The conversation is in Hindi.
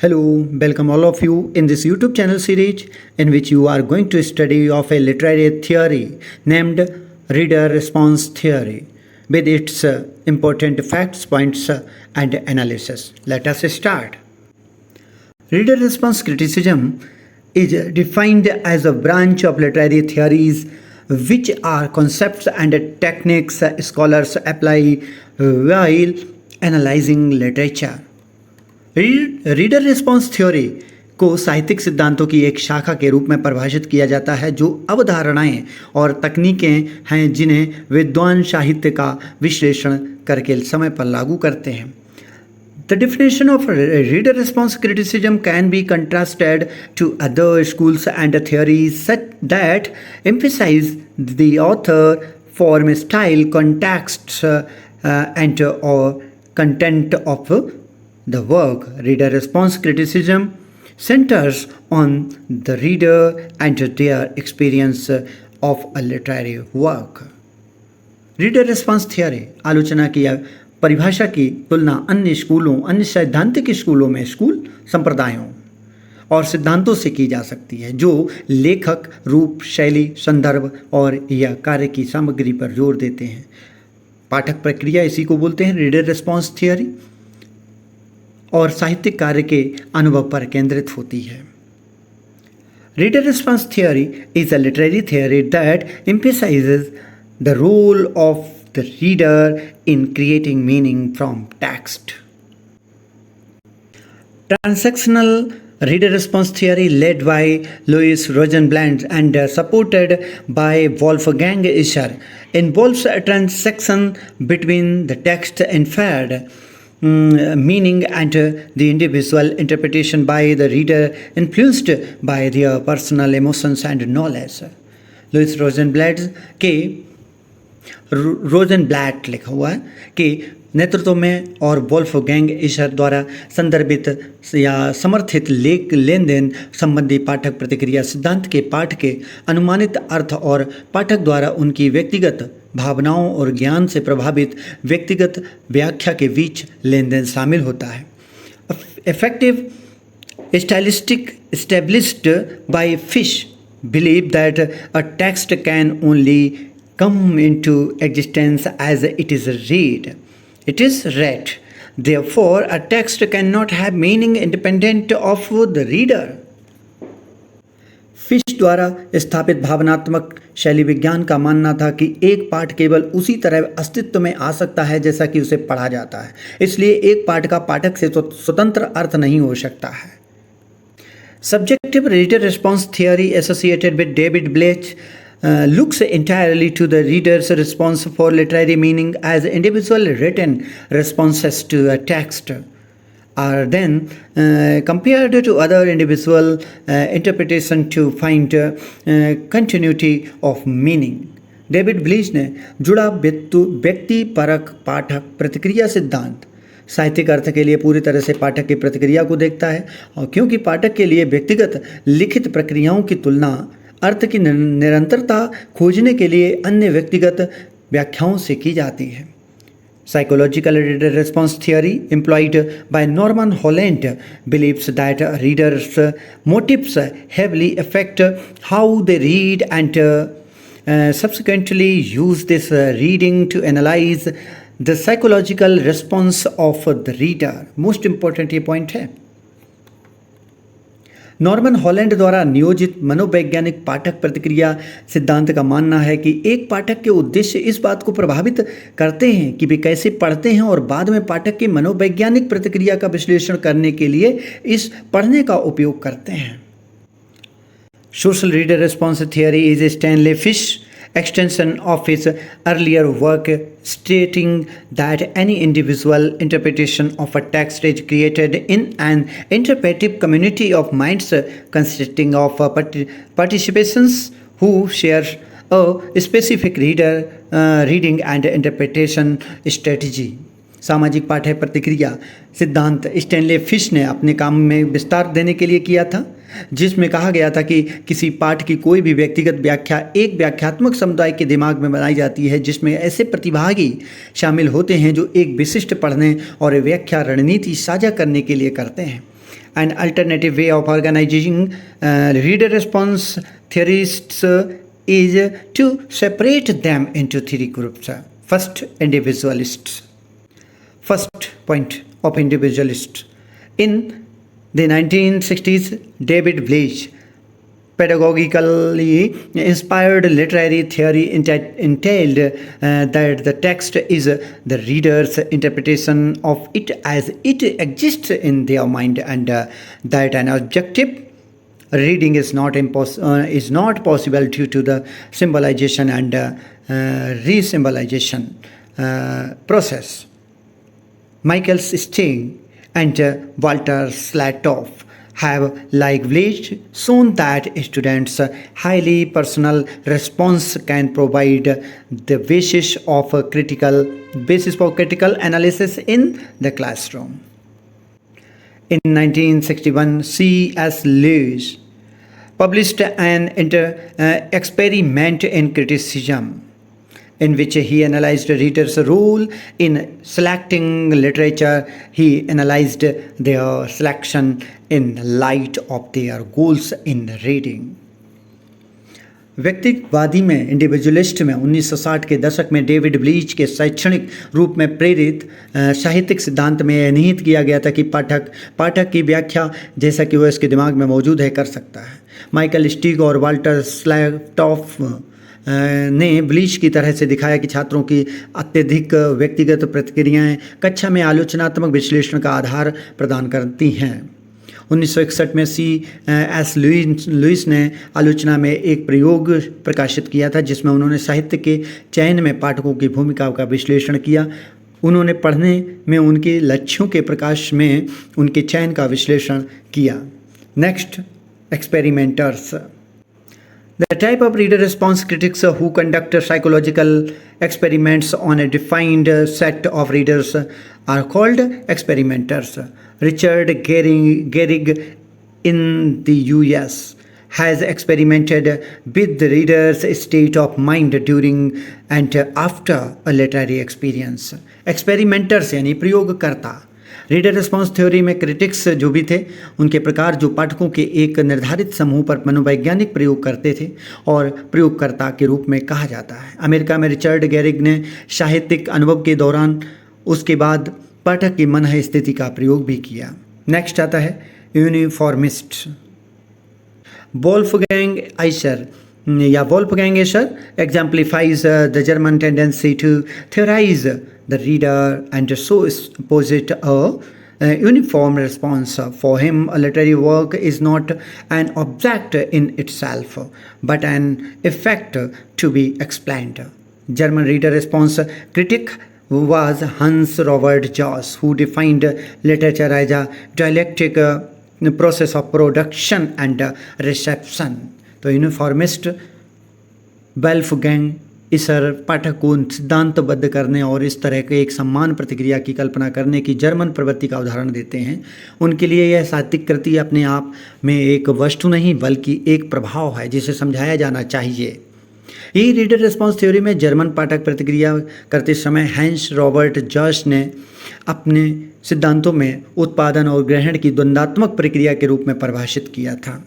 Hello, welcome all of you in this YouTube channel series in which you are going to study of a literary theory named Reader Response Theory with its important facts, points and analysis. Let us start. Reader response criticism is defined as a branch of literary theories which are concepts and techniques scholars apply while analyzing literature. Reader response theory को साहित्यिक सिद्धांतों की एक शाखा के रूप में परिभाषित किया जाता है जो अवधारणाएं और तकनीकें हैं जिन्हें विद्वान साहित्य का विश्लेषण करके समय पर लागू करते हैं. The definition of reader response criticism can be contrasted to other schools and theories such that emphasize the author, form, style, context, and or content of the work. Reader response criticism centers on the reader and their experience of a literary work. Reader response theory आलोचना की परिभाषा की तुलना अन्य स्कूलों, अन्य सैद्धांतिक स्कूलों में स्कूल संप्रदायों और सिद्धांतों से की जा सकती है जो लेखक, रूप, शैली, संदर्भ और या कार्य की सामग्री पर जोर देते हैं. पाठक प्रक्रिया इसी को बोलते हैं रीडर रिस्पॉन्स थियोरी और साहित्यिक कार्य के अनुभव पर केंद्रित होती है. Reader response theory is a literary theory that emphasizes the role of the reader in creating meaning from text. Transactional reader response theory led by Louis Rosenblatt and supported by Wolfgang Ischer involves a transaction between the text inferred meaning and the individual interpretation by the reader influenced by their personal emotions and knowledge. Louise Rosenblatt लिखा हुआ है कि नेतृत्व में और वोल्फगैंग इशर द्वारा संदर्भित या समर्थित लेन देन संबंधी पाठक प्रतिक्रिया सिद्धांत के पाठ के अनुमानित अर्थ और पाठक द्वारा उनकी व्यक्तिगत भावनाओं और ज्ञान से प्रभावित व्यक्तिगत व्याख्या के बीच लेन देन शामिल होता है. Effective stylistic established by fish believe that a text can only come into existence as it is read. Therefore, a text cannot have meaning independent of the reader. Fish द्वारा स्थापित भावनात्मक शैली विज्ञान का मानना था कि एक पाठ केवल उसी तरह अस्तित्व में आ सकता है जैसा कि उसे पढ़ा जाता है. इसलिए एक पाठ का पाठक से स्वतंत्र अर्थ नहीं हो सकता है. Subjective reader response theory associated with David Blech looks entirely to the reader's response for literary meaning as individual written responses to a text are then compared to other individual interpretation to find continuity of meaning. David bleach ने जुड़ा व्यक्ति परक पाठक प्रतिक्रिया सिद्धांत साहित्यिक अर्थ के लिए पूरी तरह से पाठक की प्रतिक्रिया को देखता है और क्योंकि पाठक के लिए व्यक्तिगत लिखित प्रक्रियाओं की तुलना अर्थ की निरंतरता खोजने के लिए अन्य व्यक्तिगत व्याख्याओं से की जाती है. Psychological reader response theory employed by Norman Holland believes that readers motives heavily affect how they read and subsequently use this reading to analyze the psychological response of the reader. Most important ये पॉइंट है. नॉर्मन हॉलैंड द्वारा नियोजित मनोवैज्ञानिक पाठक प्रतिक्रिया सिद्धांत का मानना है कि एक पाठक के उद्देश्य इस बात को प्रभावित करते हैं कि वे कैसे पढ़ते हैं और बाद में पाठक की मनोवैज्ञानिक प्रतिक्रिया का विश्लेषण करने के लिए इस पढ़ने का उपयोग करते हैं. Social reader response theory is Stanley fish extension of his earlier work stating that any individual interpretation of a text is created in an interpretive community of minds consisting of participations who share a specific reading and interpretation strategy. सामाजिक पाठ्य प्रतिक्रिया सिद्धांत स्टैनले फिश ने अपने काम में विस्तार देने के लिए किया था जिसमें कहा गया था कि किसी पाठ की कोई भी व्यक्तिगत व्याख्या एक व्याख्यात्मक समुदाय के दिमाग में बनाई जाती है जिसमें ऐसे प्रतिभागी शामिल होते हैं जो एक विशिष्ट पढ़ने और व्याख्या रणनीति साझा करने के लिए करते हैं. An alternative way of organizing reader response theorists is to separate them into three groups. First, individualists. First point of individualists. In the 1960s, David Bleach pedagogically inspired literary theory entailed that the text is the reader's interpretation of it as it exists in their mind, and that an objective reading is not possible due to the symbolization and re-symbolization process. Michael Sting and Walter Slatoff have, like Bleach, shown that students' highly personal response can provide the basis for critical analysis in the classroom. In 1961, C.S. Lewis published an experiment in criticism, in which he analyzed readers' role in selecting literature. He analyzed their selection in light of their goals in reading. व्यक्तिवादी में, इंडिविजुअलिस्ट में 1960 के दशक में डेविड ब्लीच के शैक्षणिक रूप में प्रेरित साहित्यिक सिद्धांत में यह निहित किया गया था कि पाठक की व्याख्या जैसा कि वह इसके दिमाग में मौजूद है कर सकता है। माइकल स्टिग और वाल्टर स्लैटॉफ ने ब्लीच की तरह से दिखाया कि छात्रों की अत्यधिक व्यक्तिगत प्रतिक्रियाएं कक्षा में आलोचनात्मक विश्लेषण का आधार प्रदान करती हैं। 1961 में C.S. लुइस ने आलोचना में एक प्रयोग प्रकाशित किया था जिसमें उन्होंने साहित्य के चयन में पाठकों की भूमिका का विश्लेषण किया। उन्होंने पढ़ने में उनके लक्ष्यों के प्रकाश में उनके चयन का विश्लेषण किया। Next, experimenters. The type of reader response critics who conduct psychological experiments on a defined set of readers are called experimenters. Richard Gehrig in the US has experimented with the reader's state of mind during and after a literary experience. Experimenters यानी प्रयोगकर्ता। रीडर रिस्पॉन्स थ्योरी में क्रिटिक्स जो भी थे उनके प्रकार जो पाठकों के एक निर्धारित समूह पर मनोवैज्ञानिक प्रयोग करते थे और प्रयोगकर्ता के रूप में कहा जाता है। अमेरिका में रिचर्ड गैरिग ने साहित्यिक अनुभव के दौरान उसके बाद पाठक की मन स्थिति का प्रयोग भी किया। नेक्स्ट आता है यूनिफॉर्मिस्ट. Wolfgang Escher exemplifies the German tendency to theorize the reader and so posit a uniform response. For him, a literary work is not an object in itself, but an effect to be explained. German reader response critic was Hans Robert Joss, who defined literature as a dialectic process of production and reception. तो यूनिफॉर्मिस्ट वोल्फगैंग एशर पाठक को सिद्धांतबद्ध करने और इस तरह के एक समान प्रतिक्रिया की कल्पना करने की जर्मन प्रवृत्ति का उदाहरण देते हैं। उनके लिए यह साहित्यिक कृति अपने आप में एक वस्तु नहीं बल्कि एक प्रभाव है जिसे समझाया जाना चाहिए। यही रीडर रिस्पॉन्स थ्योरी में जर्मन पाठक प्रतिक्रिया करते समय हैंस रॉबर्ट जॉस ने अपने सिद्धांतों में उत्पादन और ग्रहण की द्वंद्वात्मक प्रक्रिया के रूप में परिभाषित किया था।